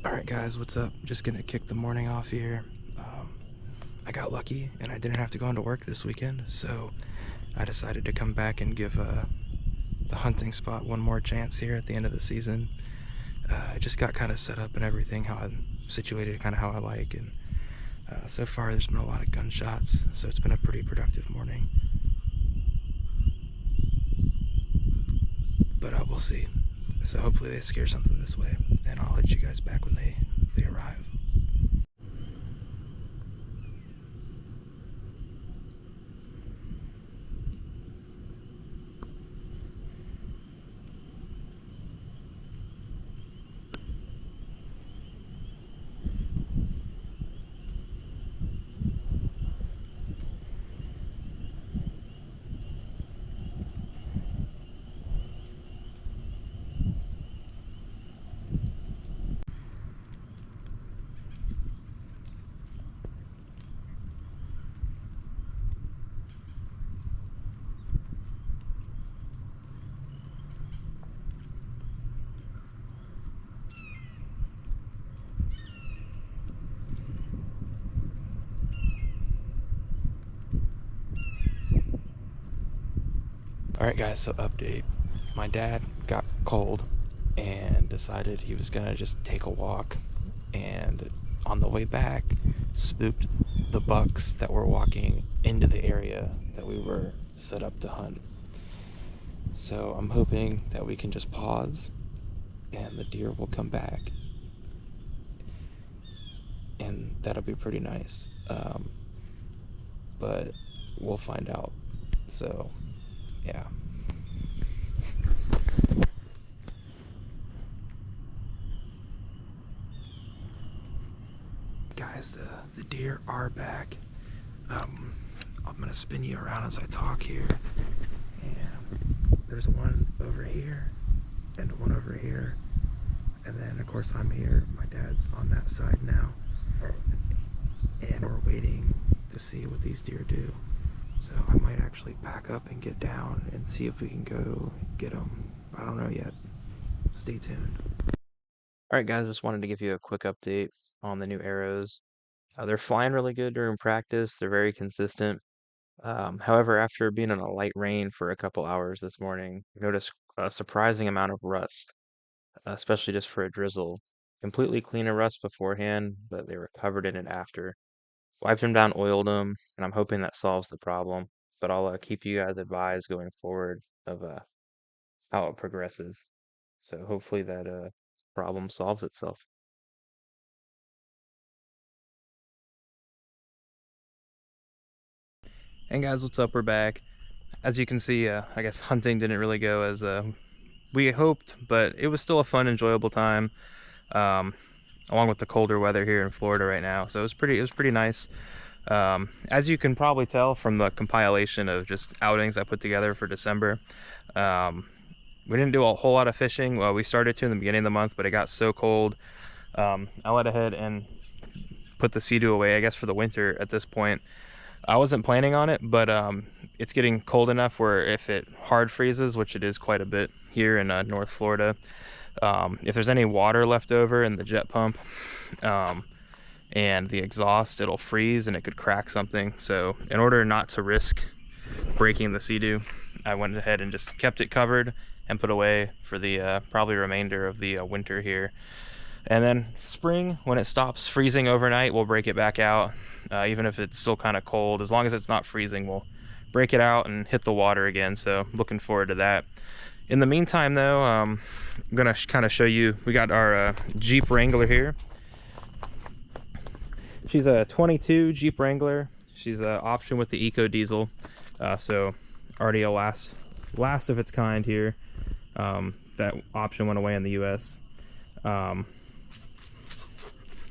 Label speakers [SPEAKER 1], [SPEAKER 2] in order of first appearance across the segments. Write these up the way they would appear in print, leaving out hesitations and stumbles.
[SPEAKER 1] Alright guys, what's up? Just gonna kick the morning off here. I got lucky and I didn't have to go into work this weekend, so I decided to come back and give the hunting spot one more chance here at the end of the season. I just got kind of set up and everything, how I'm situated, kind of how I like, and so far there's been a lot of gunshots, so it's been a pretty productive morning. But we'll see. So hopefully they scare something this way, and I'll let you guys back when they arrive. Alright guys, so update. My dad got cold and decided he was gonna just take a walk, and on the way back spooked the bucks that were walking into the area that we were set up to hunt. So I'm hoping that we can just pause and the deer will come back, and that'll be pretty nice. But we'll find out. So yeah. Guys, the deer are back. I'm gonna spin you around as I talk here. And there's one over here and one over here. And then of course I'm here. My dad's on that side now. And we're waiting to see what these deer do. So I might actually pack up and get down and see if we can go get them. I don't know yet. Stay tuned. Alright guys, just wanted to give you a quick update on the new arrows. They're flying really good during practice. They're very consistent. However, after being in a light rain for a couple hours this morning, I noticed a surprising amount of rust, especially just for a drizzle. Completely clean of rust beforehand, but they were covered in it after. Wiped them down, oiled them, and I'm hoping that solves the problem. But I'll keep you guys advised going forward of how it progresses. So hopefully that problem solves itself. And guys, what's up? We're back. As you can see, I guess hunting didn't really go as we hoped, but it was still a fun, enjoyable time, along with the colder weather here in Florida right now. So it was pretty nice. As you can probably tell from the compilation of just outings I put together for December, we didn't do a whole lot of fishing. Well, we started to in the beginning of the month, but it got so cold. I went ahead and put the Sea-Doo away, I guess, for the winter at this point. I wasn't planning on it, but it's getting cold enough where if it hard freezes, which it is quite a bit here in North Florida, if there's any water left over in the jet pump and the exhaust, it'll freeze and it could crack something. So in order not to risk breaking the Sea-Doo, I went ahead and just kept it covered and put away for the probably remainder of the winter here. And then spring, when it stops freezing overnight, we'll break it back out. Even if it's still kind of cold, as long as it's not freezing, we'll break it out and hit the water again. So looking forward to that. In the meantime though, I'm gonna kind of show you, we got our Jeep Wrangler here. She's a 22 Jeep Wrangler. She's an option with the Eco Diesel. So already a last of its kind here. That option went away in the US.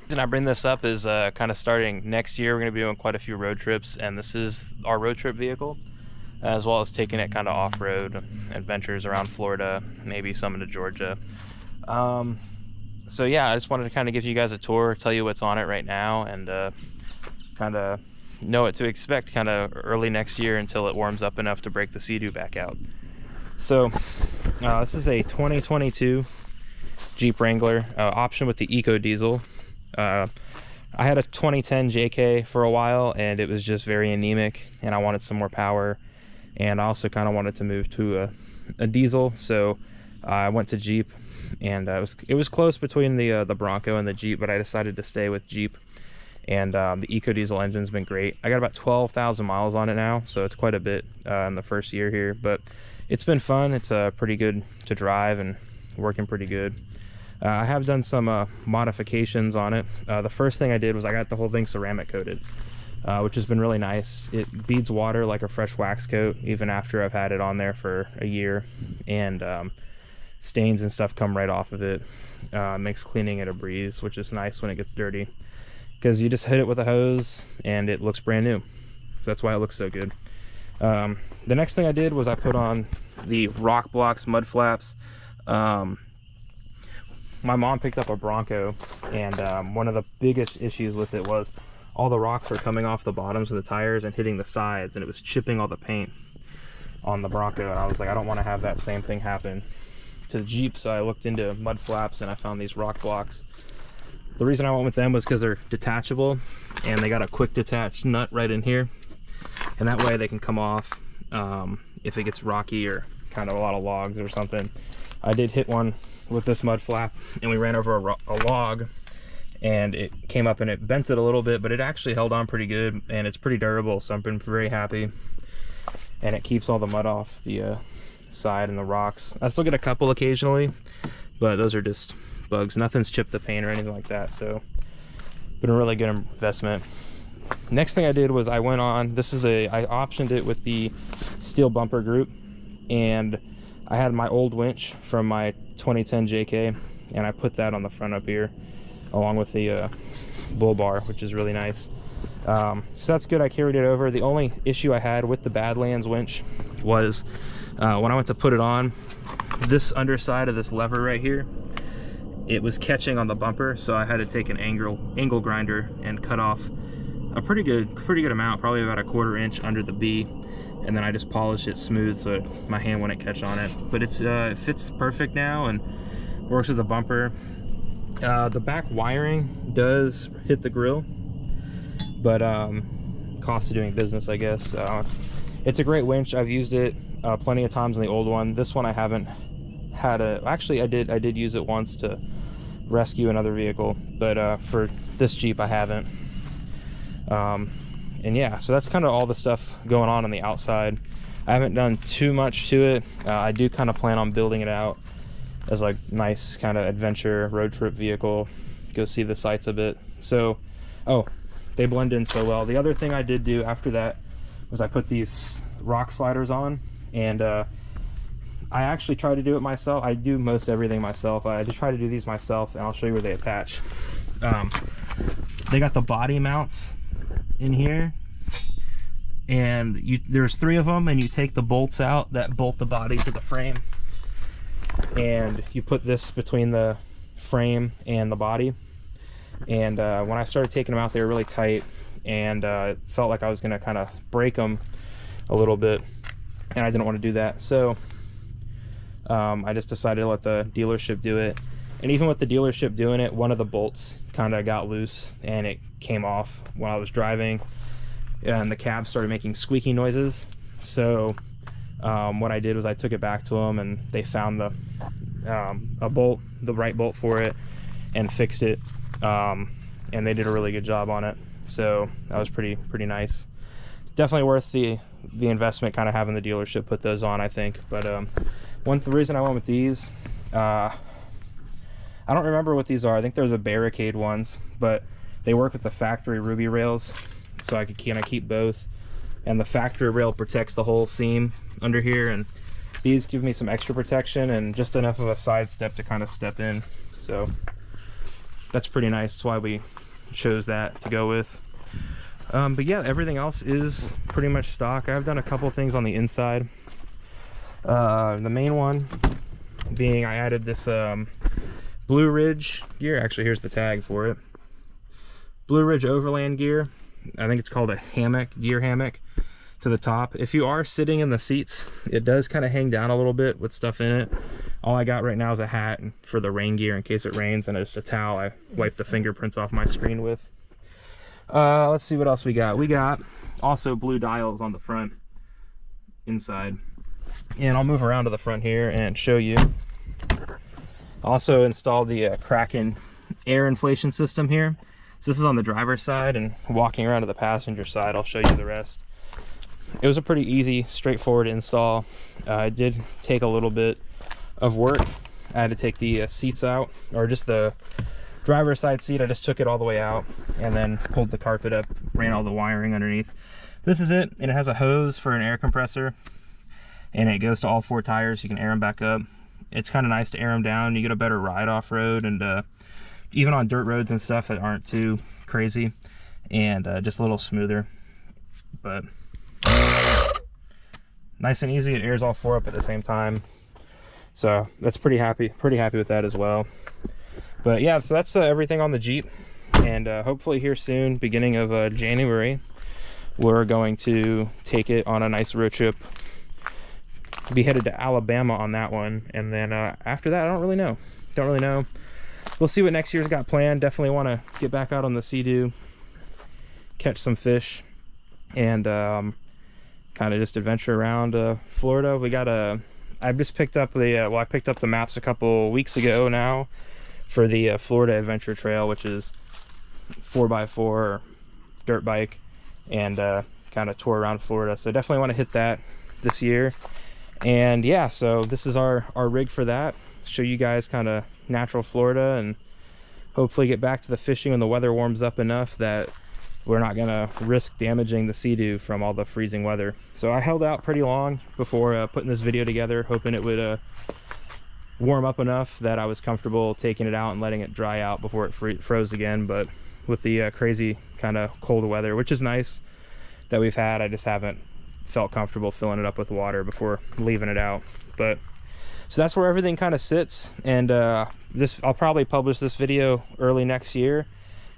[SPEAKER 1] And I bring this up is kind of starting next year, we're going to be doing quite a few road trips, and this is our road trip vehicle, as well as taking it kind of off-road adventures around Florida, maybe some into Georgia. So yeah, I just wanted to kind of give you guys a tour, tell you what's on it right now, and kind of know what to expect kind of early next year until it warms up enough to break the Sea-Doo back out. So this is a 2022 Jeep Wrangler, option with the Eco Diesel. I had a 2010 JK for a while, and it was just very anemic, and I wanted some more power, and I also kind of wanted to move to a diesel, so I went to Jeep, and it was close between the Bronco and the Jeep, but I decided to stay with Jeep. And the Eco Diesel engine's been great. I got about 12,000 miles on it now, so it's quite a bit in the first year here, but it's been fun. It's pretty good to drive and working pretty good. I have done some modifications on it. The first thing I did was I got the whole thing ceramic coated, which has been really nice. It beads water like a fresh wax coat even after I've had it on there for a year, and stains and stuff come right off of it. Makes cleaning it a breeze, which is nice when it gets dirty, because you just hit it with a hose and it looks brand new. So that's why it looks so good. The next thing I did was I put on the Rock Blocks mud flaps. My mom picked up a Bronco, and one of the biggest issues with it was all the rocks were coming off the bottoms of the tires and hitting the sides, and it was chipping all the paint on the Bronco. And I was like, I don't want to have that same thing happen to the Jeep. So I looked into mud flaps and I found these Rock Blocks. The reason I went with them was because they're detachable, and they got a quick detach nut right in here, and that way they can come off if it gets rocky or kind of a lot of logs or something. I did hit one with this mud flap, and we ran over a log, and it came up and it bent it a little bit, but it actually held on pretty good, and it's pretty durable, so I've been very happy. And it keeps all the mud off the side and the rocks. I still get a couple occasionally, but those are just bugs. Nothing's chipped the paint or anything like that, so been a really good investment. Next thing I did was I went on, I optioned it with the steel bumper group, and I had my old winch from my 2010 JK, and I put that on the front up here along with the bull bar, which is really nice. So that's good. I carried it over. The only issue I had with the Badlands winch was when I went to put it on, this underside of this lever right here, it was catching on the bumper, so I had to take an angle grinder and cut off a pretty good amount, probably about a 1/4 inch under the B, and then I just polished it smooth so my hand wouldn't catch on it. But it fits perfect now and works with the bumper. The back wiring does hit the grill, but cost of doing business, I guess. It's a great winch. I've used it plenty of times in the old one. This one I haven't had actually I did use it once to rescue another vehicle, but for this Jeep I haven't. And yeah, so that's kind of all the stuff going on the outside. I haven't done too much to it. I do kind of plan on building it out as like nice kind of adventure road trip vehicle, go see the sights a bit. So they blend in so well. The other thing I did do after that was I put these rock sliders on, and I actually try to do it myself. I do most everything myself. I just try to do these myself, and I'll show you where they attach. They got the body mounts in here, and there's 3 of them, and you take the bolts out that bolt the body to the frame, and you put this between the frame and the body. And when I started taking them out, they were really tight, and it felt like I was gonna kind of break them a little bit, and I didn't want to do that. So I just decided to let the dealership do it. And even with the dealership doing it, one of the bolts kind of got loose and it came off while I was driving, and the cab started making squeaky noises. So what I did was I took it back to them, and they found the right bolt for it and fixed it, and they did a really good job on it. So that was pretty nice. Definitely worth the investment, kind of having the dealership put those on, I think. But the reason I went with these, I don't remember what these are. I think they're the Barricade ones, but they work with the factory Ruby rails, so I could kind of keep both. And the factory rail protects the whole seam under here, and these give me some extra protection and just enough of a side step to kind of step in. So that's pretty nice. That's why we chose that to go with. But yeah, everything else is pretty much stock. I've done a couple things on the inside. The main one being I added this Blue Ridge gear. Actually, here's the tag for it. Blue Ridge Overland gear. I think it's called a hammock, gear hammock, to the top. If you are sitting in the seats, it does kind of hang down a little bit with stuff in it All I got right now is a hat for the rain gear in case it rains, and just a towel I wipe the fingerprints off my screen with. Let's see what else we got. We got also blue dials on the front inside, and I'll move around to the front here and show you. Also installed the Kraken air inflation system here. So this is on the driver's side, and walking around to the passenger side, I'll show you the rest. It was a pretty easy, straightforward install. It did take a little bit of work. I had to take the seats out, or just the driver's side seat. I just took it all the way out and then pulled the carpet up, ran all the wiring underneath. This is it, and it has a hose for an air compressor, and it goes to all 4 tires. You can air them back up. It's kind of nice to air them down. You get a better ride off-road, and even on dirt roads and stuff that aren't too crazy, and just a little smoother. But nice and easy. It airs all 4 up at the same time, so that's pretty happy with that as well. But yeah, so that's everything on the Jeep, and hopefully here soon, beginning of January, we're going to take it on a nice road trip. Be headed to Alabama on that one, and then after that, I don't really know. We'll see what next year's got planned. Definitely want to get back out on the Sea-Doo, catch some fish, and kind of just adventure around Florida. We got I just picked up the I picked up the maps a couple weeks ago now for the Florida Adventure Trail, which is 4x4 dirt bike, and kind of tour around Florida. So definitely want to hit that this year. And yeah, so this is our rig for that. Show you guys kind of natural Florida, and hopefully get back to the fishing when the weather warms up enough that we're not gonna risk damaging the Sea-Doo from all the freezing weather. So I held out pretty long before putting this video together, hoping it would warm up enough that I was comfortable taking it out and letting it dry out before it froze again. But with the crazy kind of cold weather, which is nice, that we've had, I just haven't felt comfortable filling it up with water before leaving it out. But so that's where everything kind of sits, and I'll probably publish this video early next year,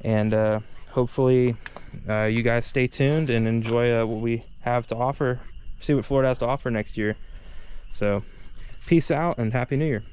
[SPEAKER 1] and hopefully you guys stay tuned and enjoy what we have to offer, see what Florida has to offer next year. So peace out and Happy New Year.